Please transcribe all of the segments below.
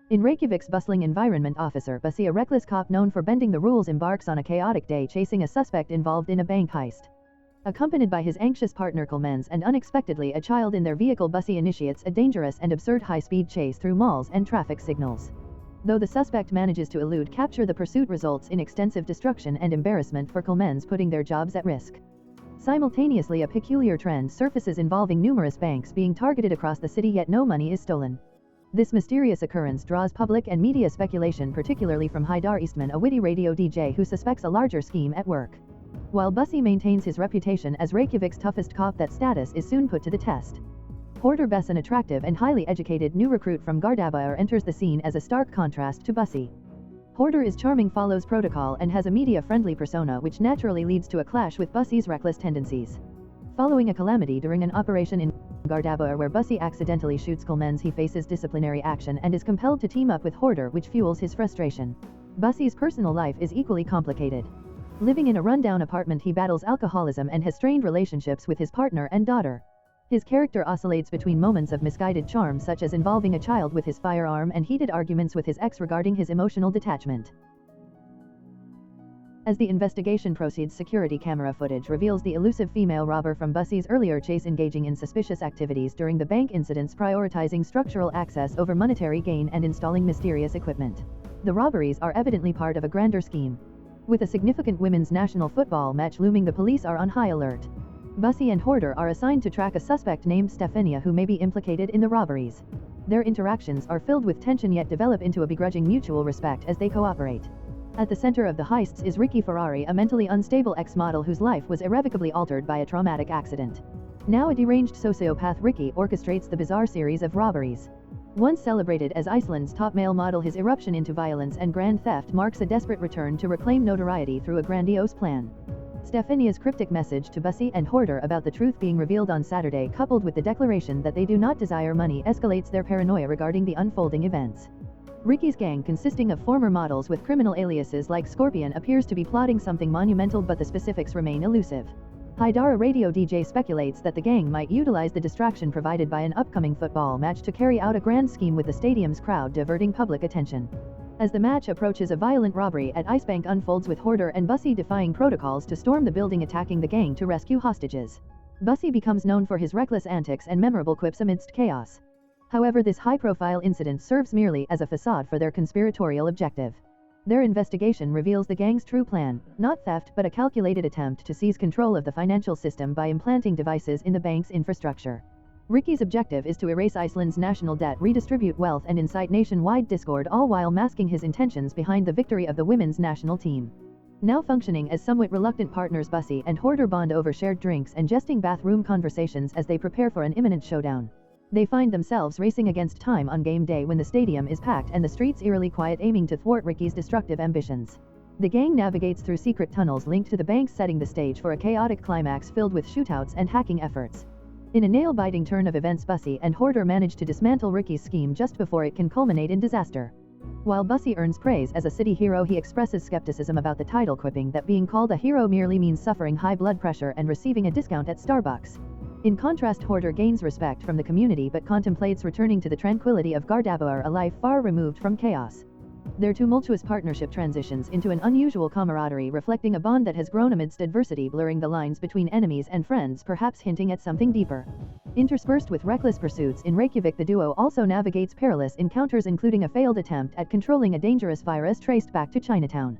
In Reykjavik's bustling environment, Officer Bussy, a reckless cop known for bending the rules, embarks on a chaotic day chasing a suspect involved in a bank heist. Accompanied by his anxious partner Clemens and unexpectedly a child in their vehicle, Bussy initiates a dangerous and absurd high-speed chase through malls and traffic signals. Though the suspect manages to elude capture, the pursuit results in extensive destruction and embarrassment for Clemens, putting their jobs at risk. Simultaneously, a peculiar trend surfaces involving numerous banks being targeted across the city, yet no money is stolen. This mysterious occurrence draws public and media speculation, particularly from Haidar Eastman, a witty radio DJ who suspects a larger scheme at work. While Bussy maintains his reputation as Reykjavik's toughest cop, that status is soon put to the test. Hoarder Bess, an attractive and highly educated new recruit from Gardabaur, enters the scene as a stark contrast to Bussy. Hoarder is charming, follows protocol, and has a media-friendly persona, which naturally leads to a clash with Bussy's reckless tendencies. Following a calamity during an operation in Gardabaur where Bussy accidentally shoots Clemens, he faces disciplinary action and is compelled to team up with Hoarder, which fuels his frustration. Bussy's personal life is equally complicated. Living in a rundown apartment, he battles alcoholism and has strained relationships with his partner and daughter. His character oscillates between moments of misguided charm, such as involving a child with his firearm, and heated arguments with his ex regarding his emotional detachment. As the investigation proceeds, security camera footage reveals the elusive female robber from Bussy's earlier chase engaging in suspicious activities during the bank incidents, prioritizing structural access over monetary gain and installing mysterious equipment. The robberies are evidently part of a grander scheme. With a significant women's national football match looming, the police are on high alert. Bussy and Hoarder are assigned to track a suspect named Stefania who may be implicated in the robberies. Their interactions are filled with tension, yet develop into a begrudging mutual respect as they cooperate. At the center of the heists is Ricky Ferrari, a mentally unstable ex-model whose life was irrevocably altered by a traumatic accident. Now a deranged sociopath, Ricky orchestrates the bizarre series of robberies. Once celebrated as Iceland's top male model, his eruption into violence and grand theft marks a desperate return to reclaim notoriety through a grandiose plan. Stefania's cryptic message to Bussy and Hoarder about the truth being revealed on Saturday, coupled with the declaration that they do not desire money, escalates their paranoia regarding the unfolding events. Ricky's gang, consisting of former models with criminal aliases like Scorpion, appears to be plotting something monumental, but the specifics remain elusive. Haidar, a radio DJ, speculates that the gang might utilize the distraction provided by an upcoming football match to carry out a grand scheme with the stadium's crowd diverting public attention. As the match approaches, a violent robbery at Icebank unfolds, with Hoarder and Bussy defying protocols to storm the building, attacking the gang to rescue hostages. Bussy becomes known for his reckless antics and memorable quips amidst chaos. However, this high-profile incident serves merely as a facade for their conspiratorial objective. Their investigation reveals the gang's true plan, not theft but a calculated attempt to seize control of the financial system by implanting devices in the bank's infrastructure. Ricky's objective is to erase Iceland's national debt, redistribute wealth, and incite nationwide discord, all while masking his intentions behind the victory of the women's national team. Now functioning as somewhat reluctant partners, Bussy and Hoarder bond over shared drinks and jesting bathroom conversations as they prepare for an imminent showdown. They find themselves racing against time on game day when the stadium is packed and the streets eerily quiet, aiming to thwart Ricky's destructive ambitions. The gang navigates through secret tunnels linked to the bank, setting the stage for a chaotic climax filled with shootouts and hacking efforts. In a nail-biting turn of events, Bussy and Hoarder manage to dismantle Ricky's scheme just before it can culminate in disaster. While Bussy earns praise as a city hero, he expresses skepticism about the title, quipping that being called a hero merely means suffering high blood pressure and receiving a discount at Starbucks. In contrast, Hoarder gains respect from the community but contemplates returning to the tranquility of Gardabaur, a life far removed from chaos. Their tumultuous partnership transitions into an unusual camaraderie, reflecting a bond that has grown amidst adversity, blurring the lines between enemies and friends, perhaps hinting at something deeper. Interspersed with reckless pursuits in Reykjavik, the duo also navigates perilous encounters, including a failed attempt at controlling a dangerous virus traced back to Chinatown.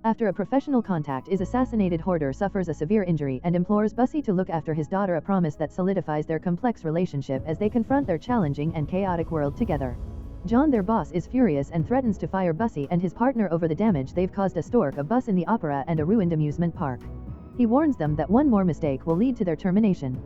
After a professional contact is assassinated, Hoarder suffers a severe injury and implores Bussy to look after his daughter, a promise that solidifies their complex relationship as they confront their challenging and chaotic world together. John, their boss, is furious and threatens to fire Bussy and his partner over the damage they've caused a stork, a bus in the opera, and a ruined amusement park. He warns them that one more mistake will lead to their termination.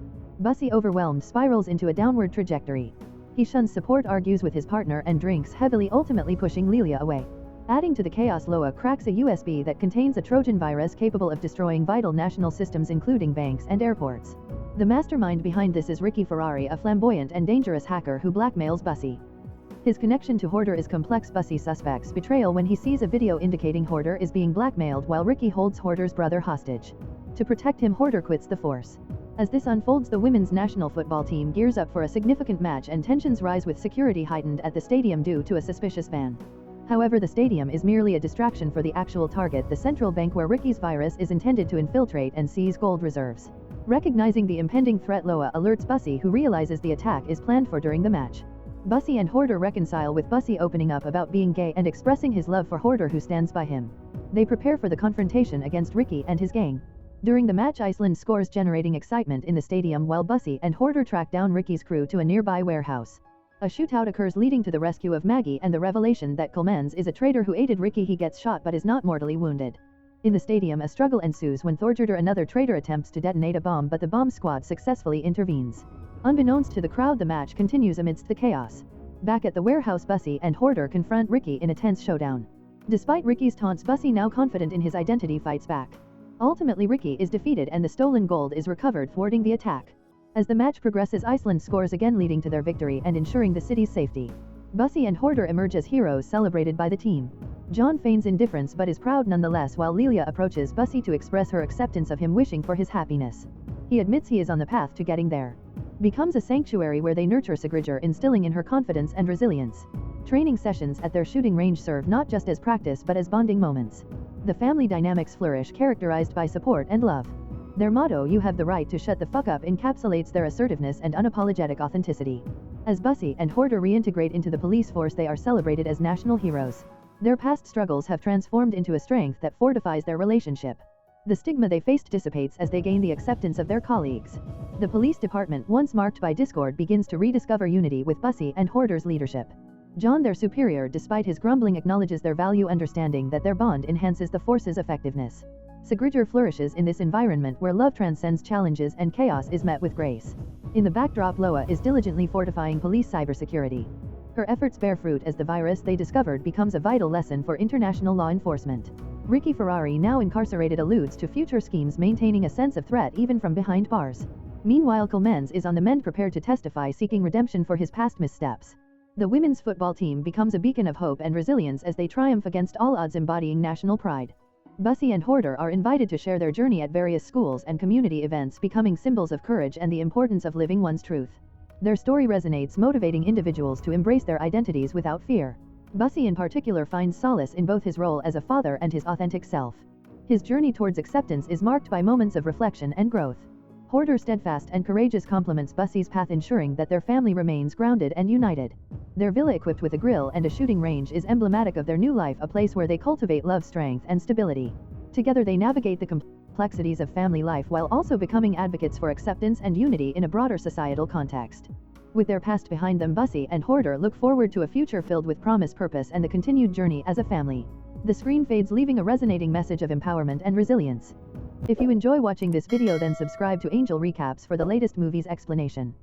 Bussy, overwhelmed, spirals into a downward trajectory. He shuns support, argues with his partner, and drinks heavily, ultimately pushing Lilia away. Adding to the chaos, Loa cracks a USB that contains a Trojan virus capable of destroying vital national systems, including banks and airports. The mastermind behind this is Ricky Ferrari, a flamboyant and dangerous hacker who blackmails Bussy. His connection to Hoarder is complex. Bussy suspects betrayal when he sees a video indicating Hoarder is being blackmailed, while Ricky holds Hoarder's brother hostage. To protect him, Hoarder quits the force. As this unfolds, the women's national football team gears up for a significant match and tensions rise with security heightened at the stadium due to a suspicious van. However, the stadium is merely a distraction for the actual target, the central bank where Ricky's virus is intended to infiltrate and seize gold reserves. Recognizing the impending threat, Loa alerts Bussy, who realizes the attack is planned for during the match. Bussy and Hoarder reconcile, with Bussy opening up about being gay and expressing his love for Hoarder, who stands by him. They prepare for the confrontation against Ricky and his gang. During the match, Iceland scores, generating excitement in the stadium while Bussy and Hoarder track down Ricky's crew to a nearby warehouse. A shootout occurs, leading to the rescue of Maggie and the revelation that Clemens is a traitor who aided Ricky. He gets shot but is not mortally wounded. In the stadium, a struggle ensues when Thorgerder, another traitor, attempts to detonate a bomb, but the bomb squad successfully intervenes. Unbeknownst to the crowd, the match continues amidst the chaos. Back at the warehouse, Bussy and Hoarder confront Ricky in a tense showdown. Despite Ricky's taunts, Bussy, now confident in his identity, fights back. Ultimately, Ricky is defeated and the stolen gold is recovered, thwarting the attack. As the match progresses, Iceland scores again, leading to their victory and ensuring the city's safety. Bussy and Hoarder emerge as heroes, celebrated by the team. John feigns indifference but is proud nonetheless, while Lelia approaches Bussy to express her acceptance of him, wishing for his happiness. He admits he is on the path to getting there. Becomes a sanctuary where they nurture Sigridger, instilling in her confidence and resilience. Training sessions at their shooting range serve not just as practice but as bonding moments. The family dynamics flourish, characterized by support and love. Their motto, "You have the right to shut the fuck up," encapsulates their assertiveness and unapologetic authenticity. As Bussy and Hoarder reintegrate into the police force, they are celebrated as national heroes. Their past struggles have transformed into a strength that fortifies their relationship. The stigma they faced dissipates as they gain the acceptance of their colleagues. The police department, once marked by discord, begins to rediscover unity with Bussy and Hoarder's leadership. John, their superior, despite his grumbling, acknowledges their value, understanding that their bond enhances the force's effectiveness. Sigridger flourishes in this environment where love transcends challenges and chaos is met with grace. In the backdrop, Loa is diligently fortifying police cybersecurity. Her efforts bear fruit as the virus they discovered becomes a vital lesson for international law enforcement. Ricky Ferrari, now incarcerated, alludes to future schemes, maintaining a sense of threat even from behind bars. Meanwhile, Clemens is on the mend, prepared to testify, seeking redemption for his past missteps. The women's football team becomes a beacon of hope and resilience as they triumph against all odds, embodying national pride. Bussy and Hoarder are invited to share their journey at various schools and community events, becoming symbols of courage and the importance of living one's truth. Their story resonates, motivating individuals to embrace their identities without fear. Bussy in particular finds solace in both his role as a father and his authentic self. His journey towards acceptance is marked by moments of reflection and growth. Hoarder, steadfast and courageous, complements Bussy's path, ensuring that their family remains grounded and united. Their villa, equipped with a grill and a shooting range, is emblematic of their new life, a place where they cultivate love, strength and stability. Together they navigate the complexities of family life while also becoming advocates for acceptance and unity in a broader societal context. With their past behind them, Bussy and Hoarder look forward to a future filled with promise, purpose and the continued journey as a family. The screen fades, leaving a resonating message of empowerment and resilience. If you enjoy watching this video, then subscribe to Angel Recaps for the latest movies explanation.